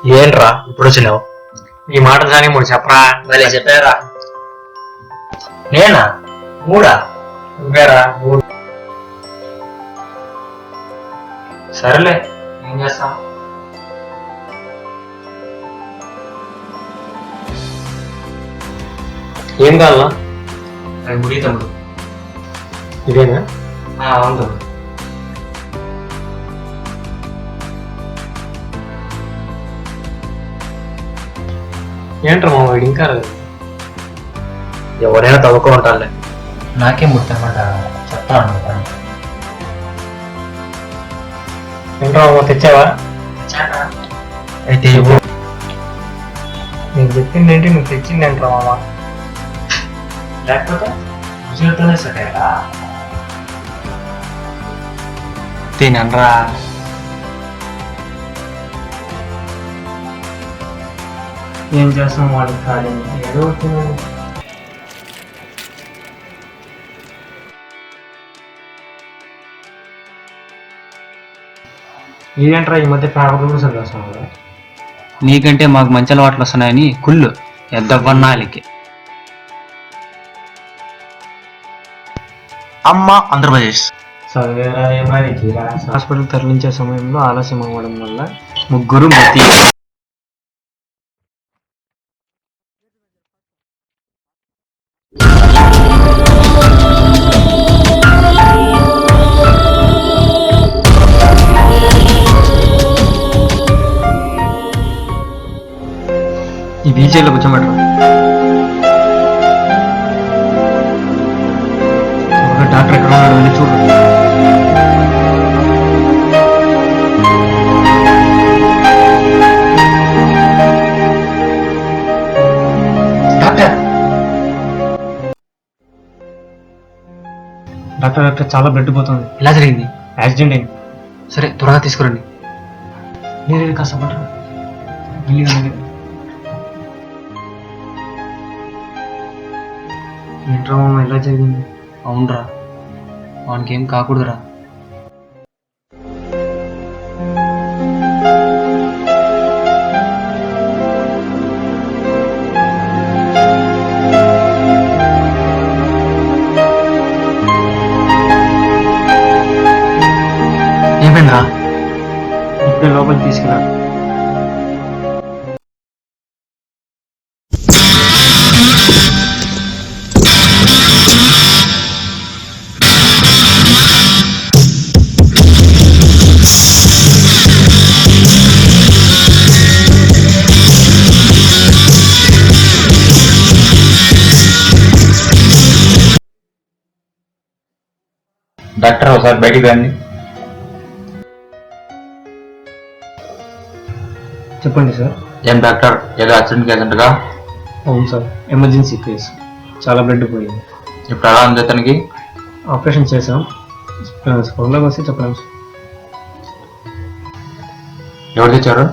ఏంట్రా ఇప్పుడు వచ్చినావు? ఈ మాట దాని మూడు చెప్పరా. భలే చెప్పారా? నేనా? మూడా? నువ్వేరా మూడు. సరేలే, ఏం చేస్తాం. ఏం కావాలా? అది ముడి తమ్ముడు. ఇదేనా? అవును తమ్ముడు. ఏంట్రా మా వాడు ఇంకా రాలేదు. ఎవరైనా తవ్వుకో ఉంటారులే. నాకేం ముట్టనమాట చెప్తాను. ఏంట్రా మామ తెచ్చావా? అయితే ఇవ్వు. నేను చెప్పింది ఏంటి, నువ్వు తెచ్చింది ఏంట్రా మామ? లేకపోతే రుజువుతోనే సరేరా. తినరా. ఏం చేస్తాం వాళ్ళకి ఖాళీ ఏదో వచ్చిందని. ఇదేంట్రా ఈ మధ్య పేపర్ కూడా చదివేస్తున్నావు కదా? నీకంటే మాకు మంచి అలవాట్లు వస్తున్నాయని కుళ్ళు ఎద్దవన్నాలికి. అమ్మ ఆంధ్రప్రదేశ్. చదివేరా ఏమరా నీకురా. హాస్పిటల్ తరలించే సమయంలో ఆలస్యం అవ్వడం వల్ల ముగ్గురు మృతి. ఈ బీచ్ లో కూర్చోబెట్టరా. డాక్టర్ ఎక్కడ ఉన్నాడు వెళ్ళి చూడు. డాక్టర్ డాక్టర్ చాలా బ్లడ్ పోతుంది. ఎలా జరిగింది? యాక్సిడెంట్ అయింది. సరే త్వరగా తీసుకురండి. నేను కష్టపడరా. ఏంట్రా మామ ఎలా జరిగింది? అవునరా, వానికి ఏం కాకూడదురా. ఏమైందిరా? ఇప్పుడే లోపలికి తీసుకురా. డాక్టర్ ఒకసారి బయటికి రండి. చెప్పండి సార్. ఏం డాక్టర్, ఏదో యాక్సిడెంట్ కేసంటగా? అవును సార్, ఎమర్జెన్సీ కేసు. చాలా బ్లడ్ పోయింది. ఇప్పుడు ఎలా ఉంది అతనికి? ఆపరేషన్ చేసాం. స్కూల్లోకి వస్తే చెప్పలేము సార్. ఎవరు తెచ్చారు?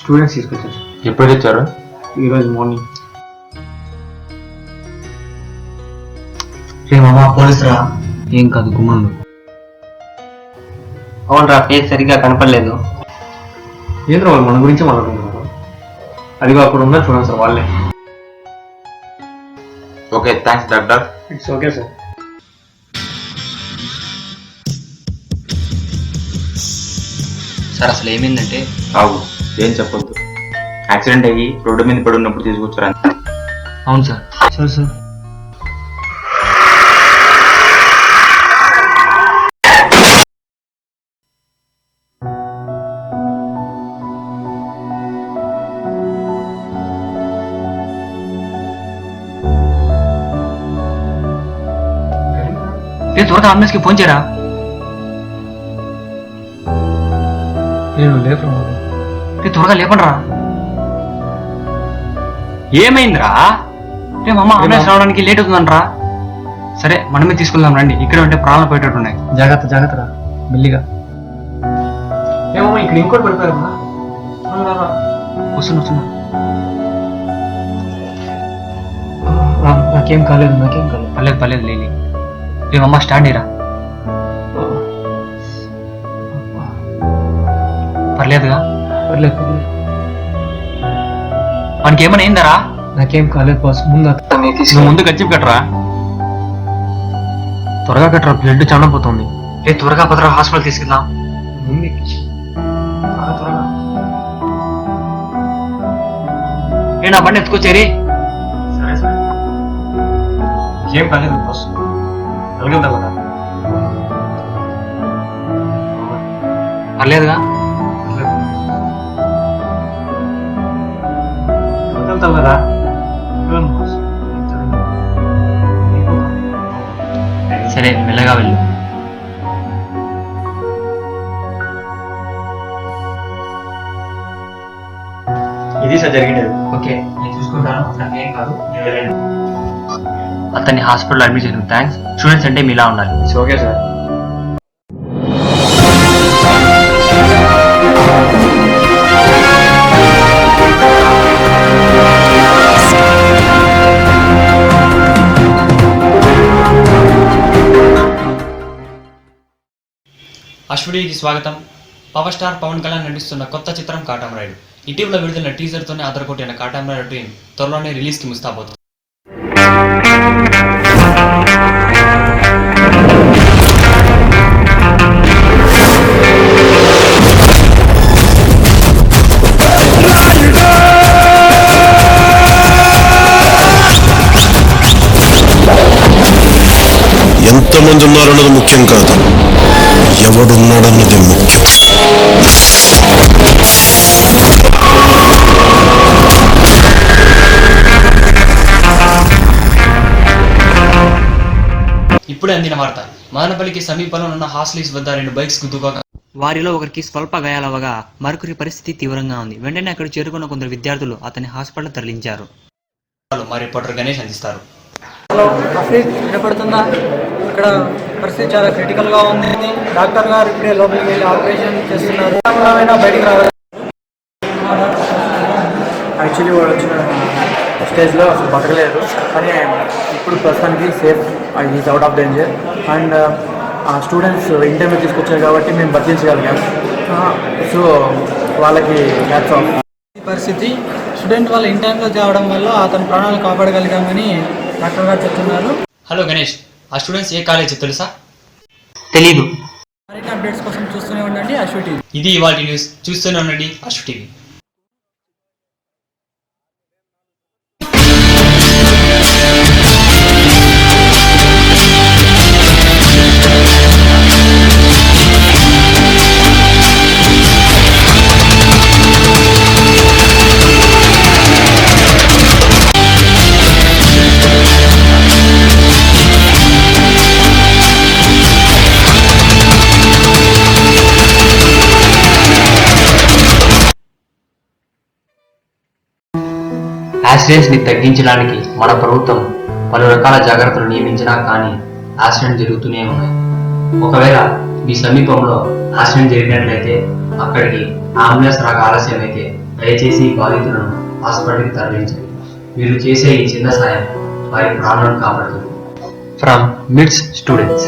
స్టూడెంట్స్ తీసుకొచ్చారు సార్. ఎప్పుడు తెచ్చారు? ఈరోజు మార్నింగ్. మామా పోలీసురా. ఏం కాదు గుమ్మండు. అవునరా, ఫేస్ సరిగ్గా కనపడలేదు. ఏంద్ర వాళ్ళు మన గురించి మాట్లాడుకుంటున్నారు. అదిగో అక్కడ ఉన్నారు చూడండి సార్, వాళ్ళే. Okay, thanks doctor. It's okay sir. Sir అసలు ఏమైందంటే, ఆగు, ఏం చెప్పొద్దు. యాక్సిడెంట్ అయ్యి రోడ్డు మీద పడి ఉన్నప్పుడు తీసుకొచ్చారు. అవును సార్. సార్ సార్ త్వరగా అంబులెన్స్ కి ఫోన్ చేయరా. నేను లేపు. త్వరగా లేపండి రా. ఏమైందిరా? రే మామ, అంబులెన్స్ రావడానికి లేట్ అవుతుందంట్రా. సరే మనమే తీసుకెళ్దాం రండి, ఇక్కడ ఉంటే ప్రాణాలు పోయేటట్టున్నాయి. జాగ్రత్త జాగ్రత్త రా, మెల్లిగా. ఏమో ఇక్కడ ఇంకోటి పడిపోయారు. వస్తున్నా. నాకేం కాలేదు. పర్లేదు లేని. రేమమ్మ స్టాండ్ అయ్యరా. పర్లేదుగా? పర్లేదు. మనకి ఏమైనా అయిందరా? నాకేం కాలేదు బాస్. ముందు అతన్ని నువ్వు ముందు గచ్చిప్ కట్టరా. త్వరగా కట్టరా, బ్లడ్ చాలా పోతుంది. త్వరగా పదరా, హాస్పిటల్ తీసుకెళ్దాం. త్వరగా నా బండి ఎత్తుకొచ్చేరి. సరే సరే, ఏం కాలేదు బాస్. వెళ్దా కదా? పర్లేదుగా. వెళ్తావు కదా? సరే మెల్లగా వెళ్ళు. ఇది సార్ జరిగినది. ఓకే, నేను చూసుకుంటాను. నాకేం కాదు, అతన్ని హాస్పిటల్ అడ్మిట్ చేసిన థ్యాంక్స్. స్టూడెంట్స్ అంటే మీలా ఉండాలి. Okay sir. అశ్వడీకి స్వాగతం. పవర్ స్టార్ పవన్ కళ్యాణ్ నటిస్తున్న కొత్త చిత్రం కాటమరాయుడు. ఇటీవల విడుదల టీజర్తోనే అదరకొట్టిన కాటమరాయుడు టీం త్వరలోనే రిలీజ్కి ముస్తాబోతుంది. ఎంతమంది ఉన్నారన్నది ముఖ్యం కాదు, ఎవడున్నాడన్నది ముఖ్యం. ఇప్పుడే అందిన వార్త. మదనపల్లికి సమీపంలో ఉన్న హాస్లీస్ వద్ద 2 బైక్స్ గుద్దుకోగా వారిలో ఒకరికి స్వల్ప గాయాలవగా మరొకరి పరిస్థితి తీవ్రంగా ఉంది. వెంటనే అక్కడ చేరుకున్న కొందరు విద్యార్థులు అతన్ని హాస్పిటల్ తరలించారు. మా రిపోర్టర్ గణేష్ అందిస్తారు. హలో అఫీజ్, వినపడుతుందా? ఇక్కడ పరిస్థితి చాలా క్రిటికల్గా ఉంది. డాక్టర్ గారు ఇప్పుడే లోపలికి వెళ్ళి ఆపరేషన్ చేస్తున్నారు. బయటికి రావాలి. యాక్చువల్లీ వాడు వచ్చిన స్టేజ్లో అసలు బతకలేదు, కానీ ఇప్పుడు ప్రస్తుతానికి safe, is out of danger. And ఆ స్టూడెంట్స్ ఇంటర్వ్యూ తీసుకొచ్చారు కాబట్టి మేము బతికించగలిగాం. సో వాళ్ళకి హ్యాట్స్ ఆఫ్. ఈ పరిస్థితి స్టూడెంట్ వాళ్ళ ఇంటర్వ్యూలో తేవడం వల్ల అతని ప్రాణాలు కాపాడగలిగామని డాక్టర్ గారు చెప్తున్నారు. హలో గణేష్, ఆ స్టూడెంట్స్ ఏ కాలేజ్ తెలుసా? తెలీదు. మరిన్ని అప్డేట్స్ కోసం చూస్తూనే ఉండండి అశ్వ టీవీ. ఇది ఇవాల్టి న్యూస్. చూస్తూనే ఉండండి అశ్వ టీవీ. యాక్సిడెంట్స్ ని తగ్గించడానికి మన ప్రభుత్వం పలు రకాల జాగ్రత్తలు నియమించినా కానీ యాక్సిడెంట్ జరుగుతూనే ఉన్నాయి. ఒకవేళ మీ సమీపంలో యాక్సిడెంట్ జరిగినట్లయితే అక్కడికి అంబులెన్స్ రాక ఆలస్యమైతే దయచేసి బాధితులను హాస్పిటల్కి తరలించండి. మీరు చేసే ఈ చిన్న సాయం వారి ప్రాణాలను కాపాడుతుంది. From mids students.